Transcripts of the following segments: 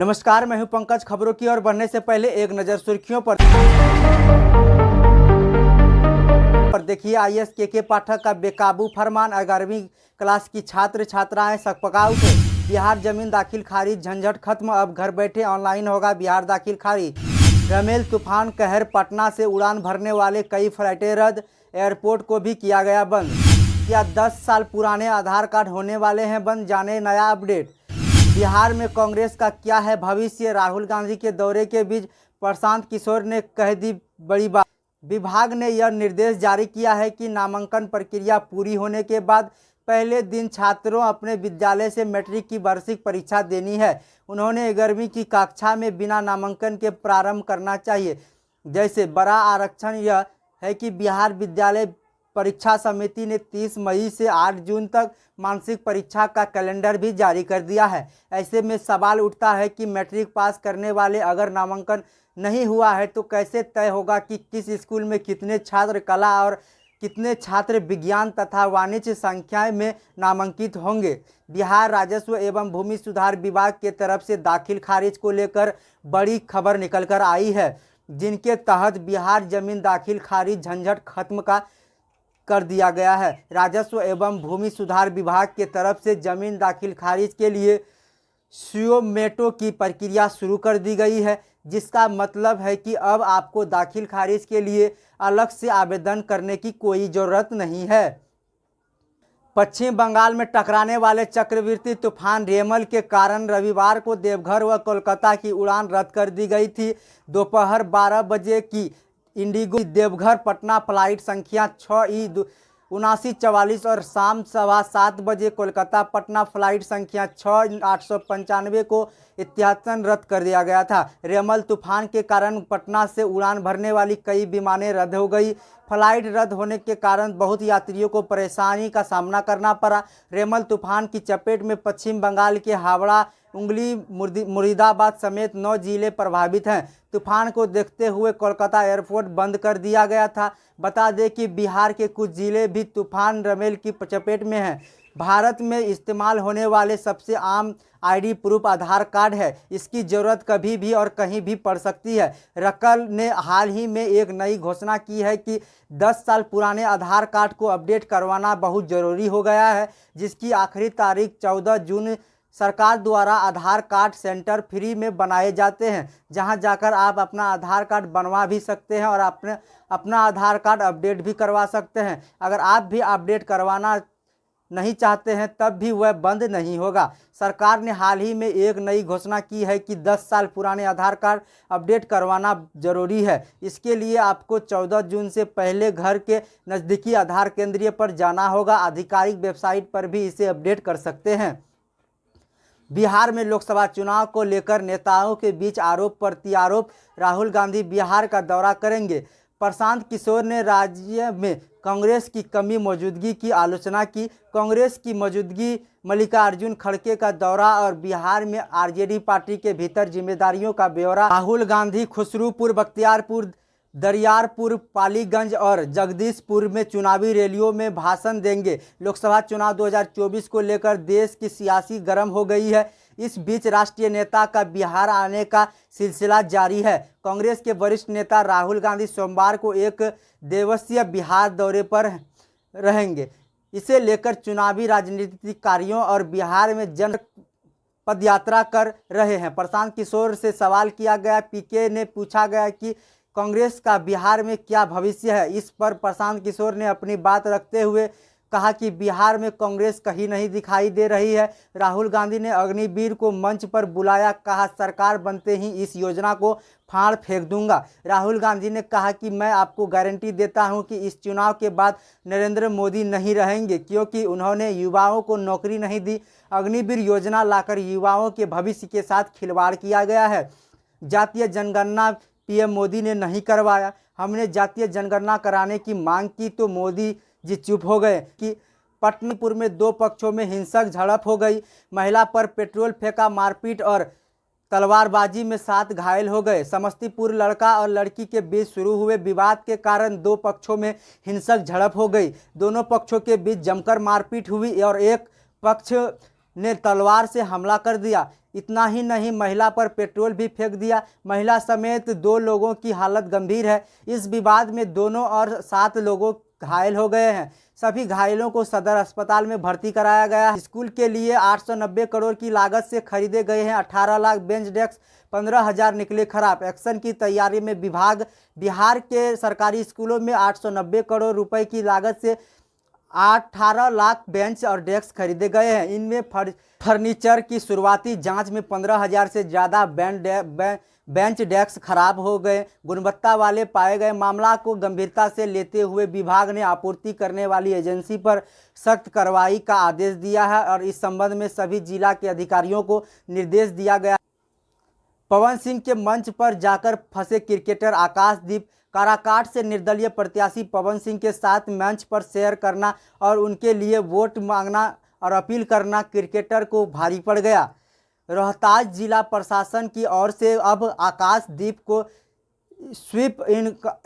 नमस्कार, मैं हूं पंकज। खबरों की ओर बढ़ने से पहले एक नज़र सुर्खियों पर देखिए। आईएएस के पाठक का बेकाबू फरमान। 11वीं क्लास की छात्र छात्राएं सकपका उठे। बिहार जमीन दाखिल खारिज झंझट खत्म, अब घर बैठे ऑनलाइन होगा बिहार दाखिल खारिज। रमेल तूफान कहर, पटना से उड़ान भरने वाले कई फ्लाइटें रद्द, एयरपोर्ट को भी किया गया बंद। क्या 10 साल पुराने आधार कार्ड होने वाले हैं बंद, जाने नया अपडेट। बिहार में कांग्रेस का क्या है भविष्य। राहुल गांधी के दौरे के बीच प्रशांत किशोर ने कह दी बड़ी बात। विभाग ने यह निर्देश जारी किया है कि नामांकन प्रक्रिया पूरी होने के बाद पहले दिन छात्रों अपने विद्यालय से मैट्रिक की वार्षिक परीक्षा देनी है। उन्होंने 11वीं की कक्षा में बिना नामांकन के प्रारंभ करना चाहिए। जैसे बड़ा आरक्षण यह है कि बिहार विद्यालय परीक्षा समिति ने 30 मई से 8 जून तक मानसिक परीक्षा का कैलेंडर भी जारी कर दिया है। ऐसे में सवाल उठता है कि मैट्रिक पास करने वाले अगर नामांकन नहीं हुआ है तो कैसे तय होगा कि किस स्कूल में कितने छात्र कला और कितने छात्र विज्ञान तथा वाणिज्य संख्या में नामांकित होंगे। बिहार राजस्व एवं भूमि सुधार विभाग के तरफ से दाखिल खारिज को लेकर बड़ी खबर निकल कर आई है, जिनके तहत बिहार जमीन दाखिल खारिज झंझट खत्म कर दिया गया है। राजस्व एवं भूमि सुधार विभाग के तरफ से जमीन दाखिल खारिज के लिए सुयोमेटो की प्रक्रिया शुरू कर दी गई है, जिसका मतलब है कि अब आपको दाखिल खारिज के लिए अलग से आवेदन करने की कोई ज़रूरत नहीं है। पश्चिम बंगाल में टकराने वाले चक्रवाती तूफान रेमल के कारण रविवार को देवघर व कोलकाता की उड़ान रद्द कर दी गई थी। दोपहर 12 बजे की इंडिगो देवघर पटना फ्लाइट संख्या 6E7944 और शाम 7:15 बजे कोलकाता पटना फ्लाइट संख्या 6895 को एहतियातन रद्द कर दिया गया था। रेमल तूफान के कारण पटना से उड़ान भरने वाली कई विमानें रद्द हो गई। फ्लाइट रद्द होने के कारण बहुत यात्रियों को परेशानी का सामना करना पड़ा। रेमल तूफान की चपेट में पश्चिम बंगाल के हावड़ा, उंगली, मुरीदाबाद समेत 9 जिले प्रभावित हैं। तूफान को देखते हुए कोलकाता एयरपोर्ट बंद कर दिया गया था। बता दें कि बिहार के कुछ जिले भी तूफान रेमल की चपेट में हैं। भारत में इस्तेमाल होने वाले सबसे आम आईडी प्रूफ आधार कार्ड है। इसकी ज़रूरत कभी भी और कहीं भी पड़ सकती है। रकल ने हाल ही में एक नई घोषणा की है कि 10 साल पुराने आधार कार्ड को अपडेट करवाना बहुत ज़रूरी हो गया है, जिसकी आखिरी तारीख 14 जून। सरकार द्वारा आधार कार्ड सेंटर फ्री में बनाए जाते हैं, जहां जाकर आप अपना आधार कार्ड बनवा भी सकते हैं और अपना आधार कार्ड अपडेट भी करवा सकते हैं। अगर आप भी अपडेट करवाना नहीं चाहते हैं तब भी वह बंद नहीं होगा। सरकार ने हाल ही में एक नई घोषणा की है कि 10 साल पुराने आधार कार्ड अपडेट करवाना जरूरी है। इसके लिए आपको 14 जून से पहले घर के नज़दीकी आधार केंद्र पर जाना होगा। आधिकारिक वेबसाइट पर भी इसे अपडेट कर सकते हैं। बिहार में लोकसभा चुनाव को लेकर नेताओं के बीच आरोप प्रत्यारोप। राहुल गांधी बिहार का दौरा करेंगे। प्रशांत किशोर ने राज्य में कांग्रेस की कमी मौजूदगी की आलोचना की। कांग्रेस की मौजूदगी, मल्लिकार्जुन खड़गे का दौरा और बिहार में आरजेडी पार्टी के भीतर जिम्मेदारियों का ब्यौरा। राहुल गांधी खुसरूपुर, बख्तियारपुर, दरियारपुर, पालीगंज और जगदीशपुर में चुनावी रैलियों में भाषण देंगे। लोकसभा चुनाव 2024 को लेकर देश की सियासी गर्म हो गई है। इस बीच राष्ट्रीय नेता का बिहार आने का सिलसिला जारी है। कांग्रेस के वरिष्ठ नेता राहुल गांधी सोमवार को एक दिवसीय बिहार दौरे पर रहेंगे। इसे लेकर चुनावी राजनीतिक कार्यों और बिहार में जन पदयात्रा कर रहे हैं। प्रशांत किशोर से सवाल किया गया। पीके ने पूछा गया कि कांग्रेस का बिहार में क्या भविष्य है। इस पर प्रशांत किशोर ने अपनी बात रखते हुए कहा कि बिहार में कांग्रेस कहीं नहीं दिखाई दे रही है। राहुल गांधी ने अग्निवीर को मंच पर बुलाया, कहा सरकार बनते ही इस योजना को फाड़ फेंक दूंगा। राहुल गांधी ने कहा कि मैं आपको गारंटी देता हूं कि इस चुनाव के बाद नरेंद्र मोदी नहीं रहेंगे, क्योंकि उन्होंने युवाओं को नौकरी नहीं दी। अग्निवीर योजना लाकर युवाओं के भविष्य के साथ खिलवाड़ किया गया है। जातीय जनगणना पीएम मोदी ने नहीं करवाया। हमने जातीय जनगणना कराने की मांग की तो मोदी जी चुप हो गए। कि पटनापुर में 2 पक्षों में हिंसक झड़प हो गई। महिला पर पेट्रोल फेंका, मारपीट और तलवारबाजी में 7 घायल हो गए। समस्तीपुर लड़का और लड़की के बीच शुरू हुए विवाद के कारण 2 पक्षों में हिंसक झड़प हो गई। दोनों पक्षों के बीच जमकर मारपीट हुई और एक पक्ष ने तलवार से हमला कर दिया। इतना ही नहीं, महिला पर पेट्रोल भी फेंक दिया। महिला समेत 2 लोगों की हालत गंभीर है। इस विवाद में दोनों और 7 लोगों घायल हो गए हैं। सभी घायलों को सदर अस्पताल में भर्ती कराया गया। स्कूल के लिए 890 करोड़ की लागत से खरीदे गए हैं 18 लाख बेंच डेस्क, 15,000 निकले खराब। एक्शन की तैयारी में विभाग। बिहार के सरकारी स्कूलों में 890 करोड़ रुपए की लागत से 18 लाख बेंच और डेस्क खरीदे गए हैं। इनमें फर्नीचर की शुरुआती जांच में 15,000 से ज़्यादा बेंच डेस्क खराब हो गए, गुणवत्ता वाले पाए गए। मामला को गंभीरता से लेते हुए विभाग ने आपूर्ति करने वाली एजेंसी पर सख्त कार्रवाई का आदेश दिया है और इस संबंध में सभी जिला के अधिकारियों को निर्देश दिया गया। पवन सिंह के मंच पर जाकर फंसे क्रिकेटर आकाशदीप। काराकाट से निर्दलीय प्रत्याशी पवन सिंह के साथ मंच पर शेयर करना और उनके लिए वोट मांगना और अपील करना क्रिकेटर को भारी पड़ गया। रोहतास जिला प्रशासन की ओर से अब आकाशदीप को स्वीप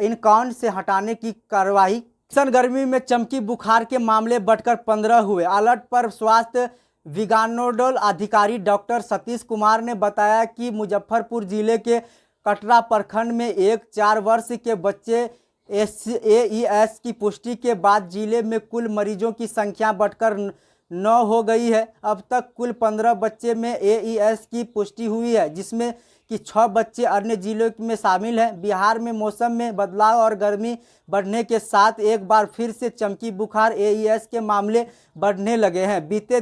इनकाउंट से हटाने की कार्रवाई। भीषण गर्मी में चमकी बुखार के मामले बढ़कर 15 हुए। अलर्ट पर स्वास्थ्य विज्ञानोडल अधिकारी डॉक्टर सतीश कुमार ने बताया कि मुजफ्फरपुर जिले के कटरा प्रखंड में एक 4 वर्ष के बच्चे एईएस की पुष्टि के बाद जिले में कुल मरीजों की संख्या बढ़कर 9 हो गई है। अब तक कुल 15 बच्चे में एईएस की पुष्टि हुई है, जिसमें कि 6 बच्चे अन्य जिलों में शामिल हैं। बिहार में मौसम में बदलाव और गर्मी बढ़ने के साथ एक बार फिर से चमकी बुखार एईएस के मामले बढ़ने लगे हैं। बीते